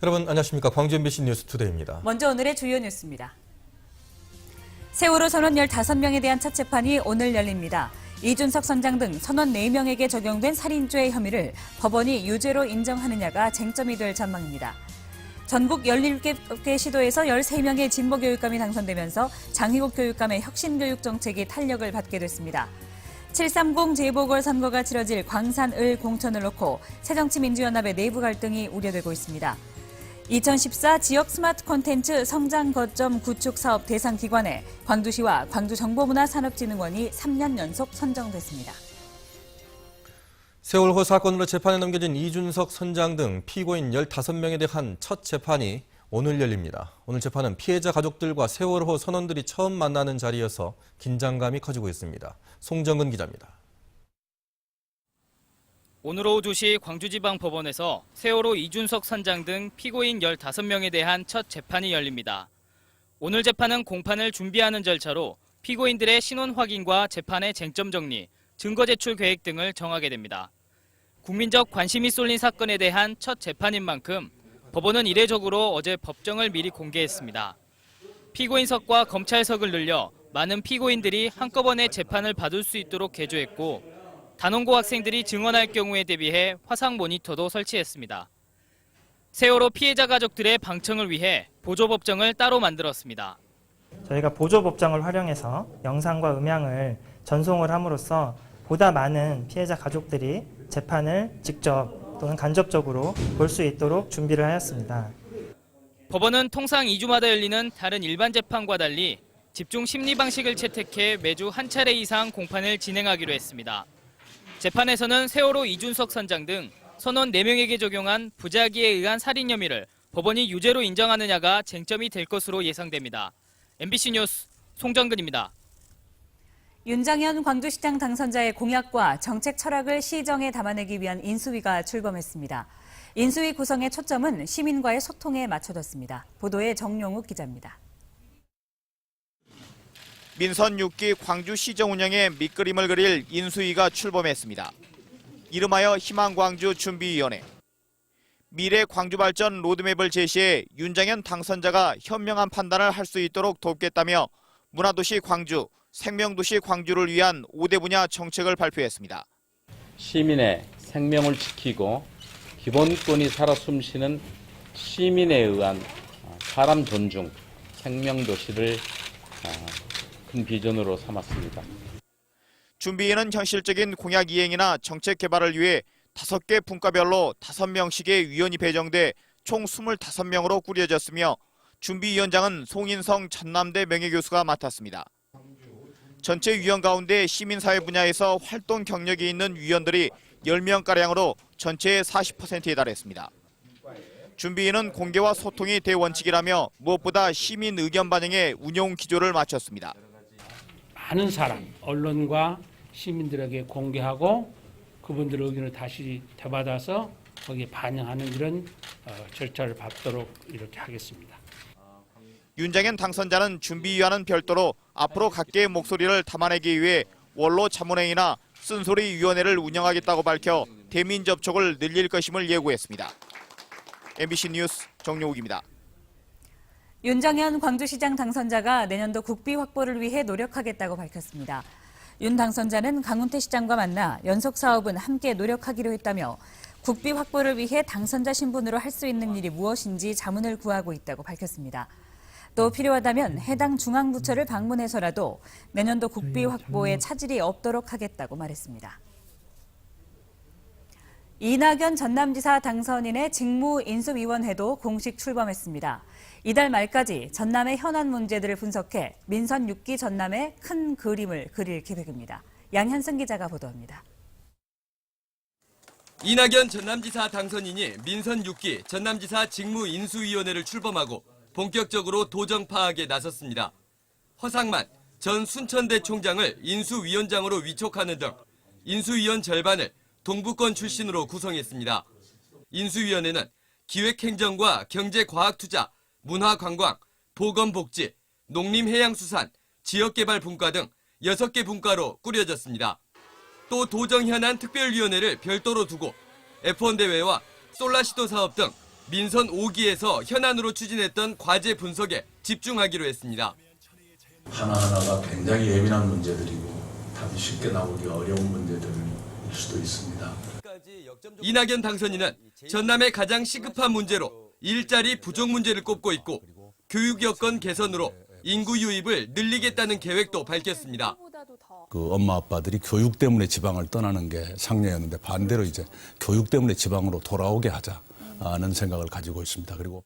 여러분 안녕하십니까. 광주 MBC 뉴스투데이입니다. 먼저 오늘의 주요 뉴스입니다. 세월호 선원 15명에 대한 첫 재판이 오늘 열립니다. 이준석 선장 등 선원 4명에게 적용된 살인죄의 혐의를 법원이 유죄로 인정하느냐가 쟁점이 될 전망입니다. 전국 17개 시도에서 13명의 진보교육감이 당선되면서 장희국 교육감의 혁신교육 정책이 탄력을 받게 됐습니다. 730 재보궐선거가 치러질 광산을 공천을 놓고 새정치민주연합의 내부 갈등이 우려되고 있습니다. 2014 지역 스마트 콘텐츠 성장 거점 구축 사업 대상 기관에 광주시와 광주정보문화산업진흥원이 3년 연속 선정됐습니다. 세월호 사건으로 재판에 넘겨진 이준석 선장 등 피고인 15명에 대한 첫 재판이 오늘 열립니다. 오늘 재판은 피해자 가족들과 세월호 선원들이 처음 만나는 자리여서 긴장감이 커지고 있습니다. 송정근 기자입니다. 오늘 오후 2시 광주지방법원에서 세월호 이준석 선장 등 피고인 15명에 대한 첫 재판이 열립니다. 오늘 재판은 공판을 준비하는 절차로 피고인들의 신원 확인과 재판의 쟁점 정리, 증거 제출 계획 등을 정하게 됩니다. 국민적 관심이 쏠린 사건에 대한 첫 재판인 만큼 법원은 이례적으로 어제 법정을 미리 공개했습니다. 피고인석과 검찰석을 늘려 많은 피고인들이 한꺼번에 재판을 받을 수 있도록 개조했고 단원고 학생들이 증언할 경우에 대비해 화상 모니터도 설치했습니다. 세월호 피해자 가족들의 방청을 위해 보조법정을 따로 만들었습니다. 저희가 보조법정을 활용해서 영상과 음향을 전송을 함으로써 보다 많은 피해자 가족들이 재판을 직접 또는 간접적으로 볼 수 있도록 준비를 하였습니다. 법원은 통상 2주마다 열리는 다른 일반 재판과 달리 집중 심리 방식을 채택해 매주 한 차례 이상 공판을 진행하기로 했습니다. 재판에서는 세월호 이준석 선장 등 선원 4명에게 적용한 부작위에 의한 살인 혐의를 법원이 유죄로 인정하느냐가 쟁점이 될 것으로 예상됩니다. MBC 뉴스 송정근입니다. 윤장현 광주시장 당선자의 공약과 정책 철학을 시정에 담아내기 위한 인수위가 출범했습니다. 인수위 구성의 초점은 시민과의 소통에 맞춰졌습니다. 보도에 정용욱 기자입니다. 민선 6기 광주시정 운영에 밑그림을 그릴 인수위가 출범했습니다. 이름하여 희망광주 준비위원회. 미래 광주발전 로드맵을 제시해 윤장현 당선자가 현명한 판단을 할 수 있도록 돕겠다며 문화도시 광주, 생명도시 광주를 위한 5대 분야 정책을 발표했습니다. 시민의 생명을 지키고 기본권이 살아 숨쉬는 시민에 의한 사람 존중, 생명도시를 큰 비전으로 삼았습니다. 준비위는 현실적인 공약 이행이나 정책 개발을 위해 5개 분과별로 5명씩의 위원이 배정돼 총 25명으로 꾸려졌으며 준비위원장은 송인성 전남대 명예교수가 맡았습니다. 전체 위원 가운데 시민사회 분야에서 활동 경력이 있는 위원들이 10명가량으로 전체의 40%에 달했습니다. 준비위는 공개와 소통이 대원칙이라며 무엇보다 시민 의견 반영에 운용 기조를 마쳤습니다. 많은 사람, 언론과 시민들에게 공개하고 그분들의 의견을 다시 되받아서 거기에 반영하는 이런 절차를 밟도록 이렇게 하겠습니다. 윤장현 당선자는 준비위와는 별도로 앞으로 각계의 목소리를 담아내기 위해 원로 자문회의나 쓴소리위원회를 운영하겠다고 밝혀 대민 접촉을 늘릴 것임을 예고했습니다. MBC 뉴스 정용욱입니다. 윤장현 광주시장 당선자가 내년도 국비 확보를 위해 노력하겠다고 밝혔습니다. 윤 당선자는 강훈태 시장과 만나 연속 사업은 함께 노력하기로 했다며 국비 확보를 위해 당선자 신분으로 할 수 있는 일이 무엇인지 자문을 구하고 있다고 밝혔습니다. 또 필요하다면 해당 중앙부처를 방문해서라도 내년도 국비 확보에 차질이 없도록 하겠다고 말했습니다. 이낙연 전남지사 당선인의 직무인수위원회도 공식 출범했습니다. 이달 말까지 전남의 현안 문제들을 분석해 민선 6기 전남의 큰 그림을 그릴 계획입니다. 양현승 기자가 보도합니다. 이낙연 전남지사 당선인이 민선 6기 전남지사 직무인수위원회를 출범하고 본격적으로 도정 파악에 나섰습니다. 허상만 전 순천대 총장을 인수위원장으로 위촉하는 등 인수위원 절반을 동부권 출신으로 구성했습니다. 인수위원회는 기획행정과 경제과학투자, 문화관광, 보건복지, 농림해양수산, 지역개발 분과 등 6개 분과로 꾸려졌습니다. 또 도정 현안 특별위원회를 별도로 두고 F1 대회와 솔라시도 사업 등 민선 5기에서 현안으로 추진했던 과제 분석에 집중하기로 했습니다. 하나하나가 굉장히 예민한 문제들이고 답이 쉽게 나오기 어려운 문제들일 수도 있습니다. 이낙연 당선인은 전남의 가장 시급한 문제로 일자리 부족 문제를 꼽고 있고 교육 여건 개선으로 인구 유입을 늘리겠다는 계획도 밝혔습니다. 그 엄마 아빠들이 교육 때문에 지방을 떠나는 게 상례였는데 반대로 이제 교육 때문에 지방으로 돌아오게 하자는 생각을 가지고 있습니다. 그리고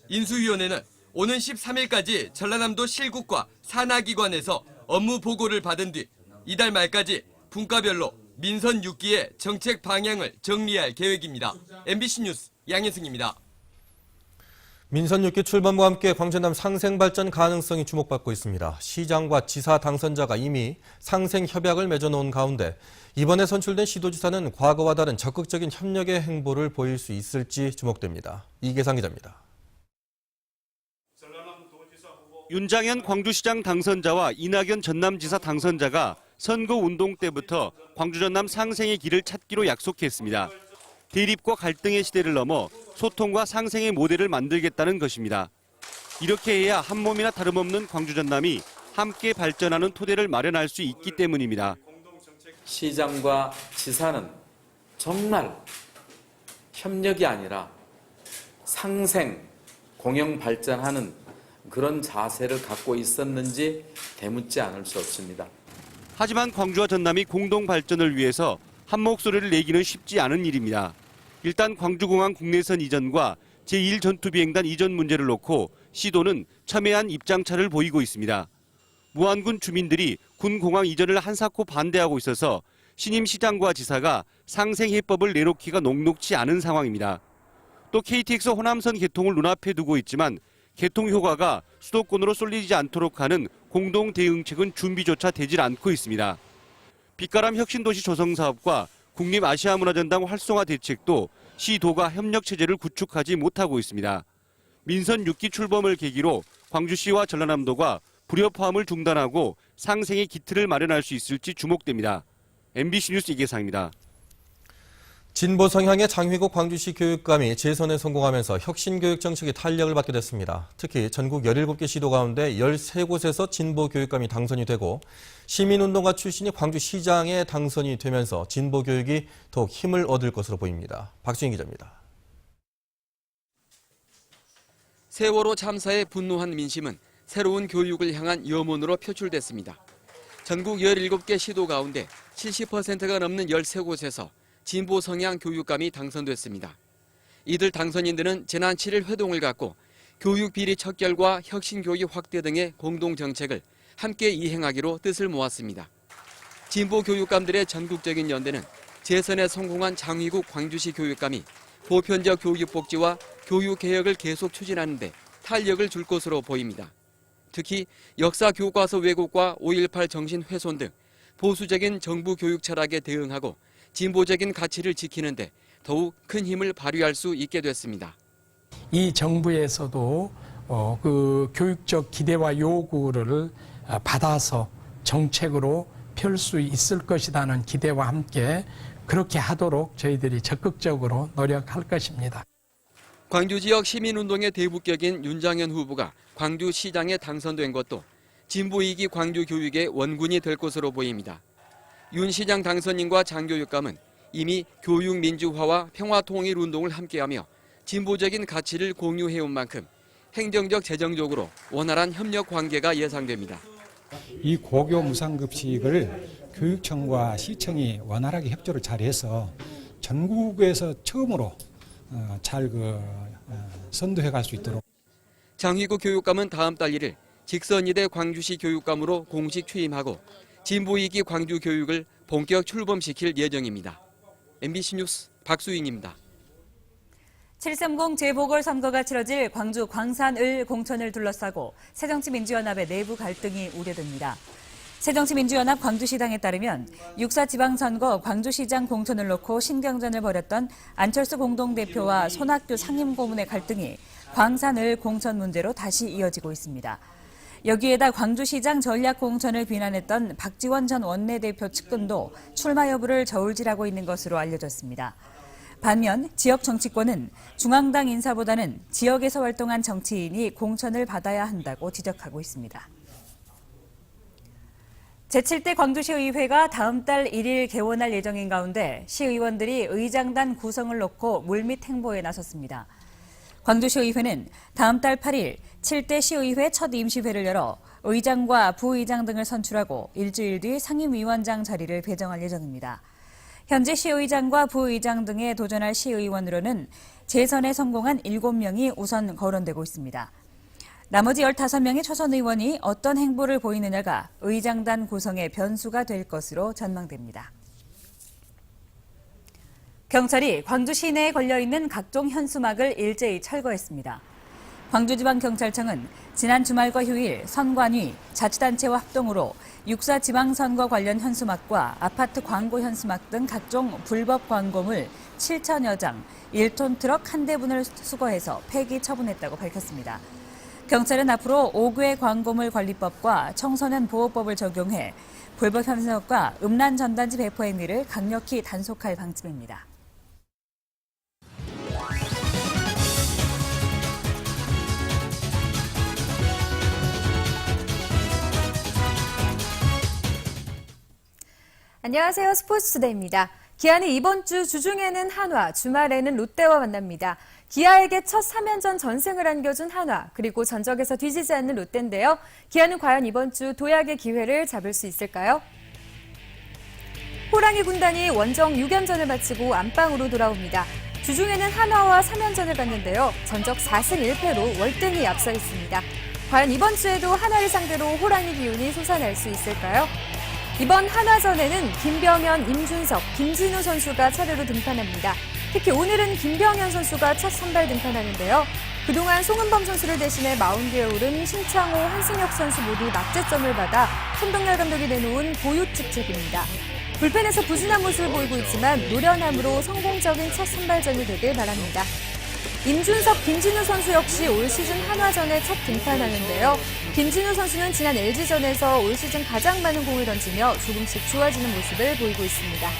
인수위원회는 오는 13일까지 전라남도 실국과 산하기관에서 업무 보고를 받은 뒤 이달 말까지 분과별로 민선 6기의 정책 방향을 정리할 계획입니다. MBC 뉴스 양현승입니다. 민선 6기 출범과 함께 광주남 상생발전 가능성이 주목받고 있습니다. 시장과 지사 당선자가 이미 상생협약을 맺어놓은 가운데 이번에 선출된 시도지사는 과거와 다른 적극적인 협력의 행보를 보일 수 있을지 주목됩니다. 이계상 기자입니다. 윤장현 광주시장 당선자와 이낙연 전남지사 당선자가 선거운동 때부터 광주 전남 상생의 길을 찾기로 약속했습니다. 대립과 갈등의 시대를 넘어 소통과 상생의 모델을 만들겠다는 것입니다. 이렇게 해야 한 몸이나 다름없는 광주 전남이 함께 발전하는 토대를 마련할 수 있기 때문입니다. 시장과 지사는 정말 협력이 아니라 상생, 공영 발전하는 그런 자세를 갖고 있었는지 되묻지 않을 수 없습니다. 하지만 광주와 전남이 공동 발전을 위해서 한 목소리를 내기는 쉽지 않은 일입니다. 일단 광주공항 국내선 이전과 제1전투비행단 이전 문제를 놓고 시도는 첨예한 입장차를 보이고 있습니다. 무안군 주민들이 군공항 이전을 한사코 반대하고 있어서 신임 시장과 지사가 상생해법을 내놓기가 녹록지 않은 상황입니다. 또 KTX 호남선 개통을 눈앞에 두고 있지만 개통 효과가 수도권으로 쏠리지 않도록 하는 공동 대응책은 준비조차 되질 않고 있습니다. 빛가람 혁신도시 조성사업과 국립아시아문화전당 활성화 대책도 시도가 협력체제를 구축하지 못하고 있습니다. 민선 6기 출범을 계기로 광주시와 전라남도가 불협화음을 중단하고 상생의 기틀을 마련할 수 있을지 주목됩니다. MBC 뉴스 이계상입니다. 진보 성향의 장휘국 광주시 교육감이 재선에 성공하면서 혁신교육 정책이 탄력을 받게 됐습니다. 특히 전국 17개 시도 가운데 13곳에서 진보 교육감이 당선이 되고 시민운동가 출신이 광주시장에 당선이 되면서 진보 교육이 더욱 힘을 얻을 것으로 보입니다. 박주인 기자입니다. 세월호 참사에 분노한 민심은 새로운 교육을 향한 염원으로 표출됐습니다. 전국 17개 시도 가운데 70%가 넘는 13곳에서 진보 성향 교육감이 당선됐습니다. 이들 당선인들은 지난 7일 회동을 갖고 교육 비리 척결과 혁신 교육 확대 등의 공동 정책을 함께 이행하기로 뜻을 모았습니다. 진보 교육감들의 전국적인 연대는 재선에 성공한 장휘국 광주시 교육감이 보편적 교육 복지와 교육 개혁을 계속 추진하는 데 탄력을 줄 것으로 보입니다. 특히 역사 교과서 왜곡과 5.18 정신 훼손 등 보수적인 정부 교육 철학에 대응하고 진보적인 가치를 지키는 데 더욱 큰 힘을 발휘할 수 있게 됐습니다. 이 정부에서도 그 교육적 기대와 요구를 받아서 정책으로 펼 수 있을 것이라는 기대와 함께 그렇게 하도록 저희들이 적극적으로 노력할 것입니다. 광주 지역 시민운동의 대부격인 윤장현 후보가 광주시장에 당선된 것도 진보 2기 광주 교육의 원군이 될 것으로 보입니다. 윤 시장 당선인과 장 교육감은 이미 교육 민주화와 평화통일 운동을 함께하며 진보적인 가치를 공유해온 만큼 행정적 재정적으로 원활한 협력 관계가 예상됩니다. 이 고교 무상급식을 교육청과 시청이 원활하게 협조를 잘해서 전국에서 처음으로 잘 선도해 갈 수 있도록. 장휘국 교육감은 다음 달 1일 직선이대 광주시 교육감으로 공식 취임하고 진보 2기 광주 교육을 본격 출범시킬 예정입니다. MBC 뉴스 박수인입니다. 7.30 재보궐선거가 치러질 광주 광산을 공천을 둘러싸고 새정치민주연합의 내부 갈등이 우려됩니다. 새정치민주연합 광주시당에 따르면 6.4 지방선거 광주시장 공천을 놓고 신경전을 벌였던 안철수 공동대표와 손학규 상임고문의 갈등이 광산을 공천 문제로 다시 이어지고 있습니다. 여기에다 광주시장 전략공천을 비난했던 박지원 전 원내대표 측근도 출마 여부를 저울질하고 있는 것으로 알려졌습니다. 반면 지역 정치권은 중앙당 인사보다는 지역에서 활동한 정치인이 공천을 받아야 한다고 지적하고 있습니다. 제7대 광주시의회가 다음 달 1일 개원할 예정인 가운데 시의원들이 의장단 구성을 놓고 물밑 행보에 나섰습니다. 광주시의회는 다음 달 8일 7대 시의회 첫 임시회를 열어 의장과 부의장 등을 선출하고 일주일 뒤 상임위원장 자리를 배정할 예정입니다. 현재 시의장과 부의장 등에 도전할 시의원으로는 재선에 성공한 7명이 우선 거론되고 있습니다. 나머지 15명의 초선 의원이 어떤 행보를 보이느냐가 의장단 구성의 변수가 될 것으로 전망됩니다. 경찰이 광주 시내에 걸려있는 각종 현수막을 일제히 철거했습니다. 광주지방경찰청은 지난 주말과 휴일 선관위, 자치단체와 합동으로 육사 지방선거 관련 현수막과 아파트 광고 현수막 등 각종 불법 광고물 7천여 장, 1톤 트럭 한 대분을 수거해서 폐기 처분했다고 밝혔습니다. 경찰은 앞으로 5개 광고물 관리법과 청소년 보호법을 적용해 불법 현수막과 음란 전단지 배포 행위를 강력히 단속할 방침입니다. 안녕하세요. 스포츠투데이입니다. 기아는 이번 주 주중에는 한화, 주말에는 롯데와 만납니다. 기아에게 첫 3연전 전승을 안겨준 한화, 그리고 전적에서 뒤지지 않는 롯데인데요. 기아는 과연 이번 주 도약의 기회를 잡을 수 있을까요? 호랑이 군단이 원정 6연전을 마치고 안방으로 돌아옵니다. 주중에는 한화와 3연전을 갖는데요. 전적 4승 1패로 월등히 앞서 있습니다. 과연 이번 주에도 한화를 상대로 호랑이 기운이 솟아날 수 있을까요? 이번 한화전에는 김병현, 임준석, 김진우 선수가 차례로 등판합니다. 특히 오늘은 김병현 선수가 첫 선발 등판하는데요. 그동안 송은범 선수를 대신해 마운드에 오른 신창호, 한승혁 선수 모두 낙제점을 받아 손동열 감독이 내놓은 보유직책입니다. 불펜에서 부진한 모습을 보이고 있지만 노련함으로 성공적인 첫 선발전이 되길 바랍니다. 임준석, 김진우 선수 역시 올 시즌 한화전에 첫 등판하는데요. 김진우 선수는 지난 LG전에서 올 시즌 가장 많은 공을 던지며 조금씩 좋아지는 모습을 보이고 있습니다.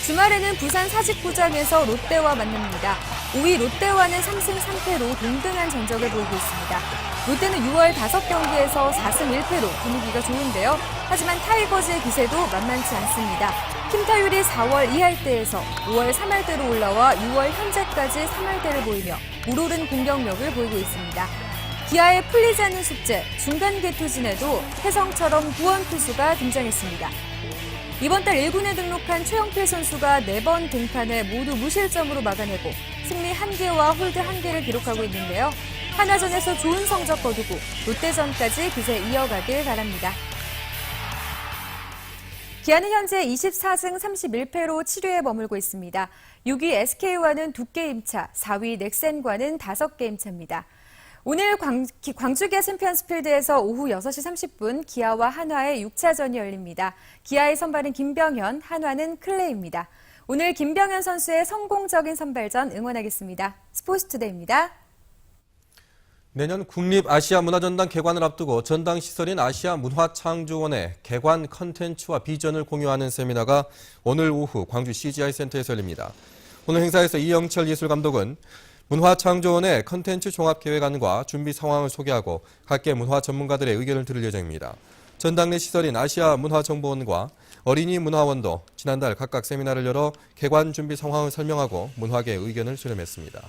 주말에는 부산 사직구장에서 롯데와 만납니다. 5위 롯데와는 3승 3패로 동등한 전적을 보이고 있습니다. 롯데는 6월 5경기에서 4승 1패로 분위기가 좋은데요. 하지만 타이거즈의 기세도 만만치 않습니다. 팀타율이 4월 2할대에서 5월 3할대로 올라와 6월 현재까지 3할대를 보이며 우러른 공격력을 보이고 있습니다. 기아의 풀리지 않는 숙제, 중간 개투진에도 혜성처럼 구원 투수가 등장했습니다. 이번 달 1군에 등록한 최영필 선수가 4번 등판에 모두 무실점으로 막아내고 승리 1개와 홀드 1개를 기록하고 있는데요. 한화전에서 좋은 성적 거두고 롯데전까지 기세 이어가길 바랍니다. 기아는 현재 24승 31패로 7위에 머물고 있습니다. 6위 SK와는 2게임 차, 4위 넥센과는 5게임 차입니다. 오늘 광주 기아 챔피언스필드에서 오후 6시 30분 기아와 한화의 6차전이 열립니다. 기아의 선발은 김병현, 한화는 클레이입니다. 오늘 김병현 선수의 성공적인 선발전 응원하겠습니다. 스포츠투데이입니다. 내년 국립아시아문화전당 개관을 앞두고 전당 시설인 아시아문화창조원의 개관 컨텐츠와 비전을 공유하는 세미나가 오늘 오후 광주 CGI 센터에서 열립니다. 오늘 행사에서 이영철 예술감독은 문화창조원의 컨텐츠 종합계획안과 준비 상황을 소개하고 각계 문화 전문가들의 의견을 들을 예정입니다. 전당 내 시설인 아시아문화정보원과 어린이문화원도 지난달 각각 세미나를 열어 개관 준비 상황을 설명하고 문화계의 의견을 수렴했습니다.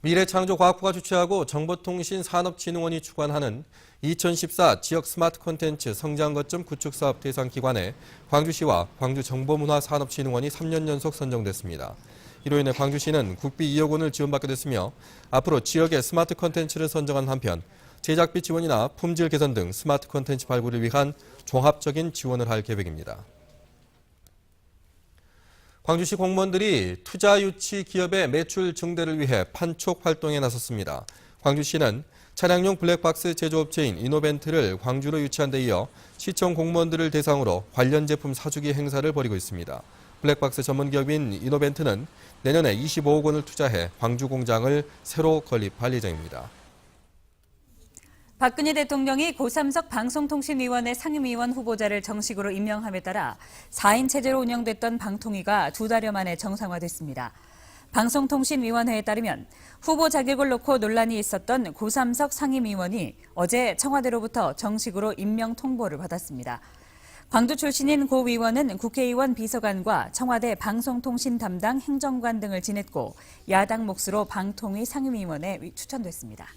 미래창조과학부가 주최하고 정보통신산업진흥원이 주관하는 2014 지역 스마트 콘텐츠 성장 거점 구축 사업 대상 기관에 광주시와 광주정보문화산업진흥원이 3년 연속 선정됐습니다. 이로 인해 광주시는 국비 2억 원을 지원받게 됐으며 앞으로 지역의 스마트 콘텐츠를 선정한 한편 제작비 지원이나 품질 개선 등 스마트 콘텐츠 발굴을 위한 종합적인 지원을 할 계획입니다. 광주시 공무원들이 투자 유치 기업의 매출 증대를 위해 판촉 활동에 나섰습니다. 광주시는 차량용 블랙박스 제조업체인 이노벤트를 광주로 유치한 데 이어 시청 공무원들을 대상으로 관련 제품 사주기 행사를 벌이고 있습니다. 블랙박스 전문기업인 이노벤트는 내년에 25억 원을 투자해 광주 공장을 새로 건립할 예정입니다. 박근혜 대통령이 고삼석 방송통신위원회 상임위원 후보자를 정식으로 임명함에 따라 4인 체제로 운영됐던 방통위가 2달여 만에 정상화됐습니다. 방송통신위원회에 따르면 후보 자격을 놓고 논란이 있었던 고삼석 상임위원이 어제 청와대로부터 정식으로 임명 통보를 받았습니다. 광주 출신인 고 위원은 국회의원 비서관과 청와대 방송통신 담당 행정관 등을 지냈고 야당 몫으로 방통위 상임위원에 추천됐습니다.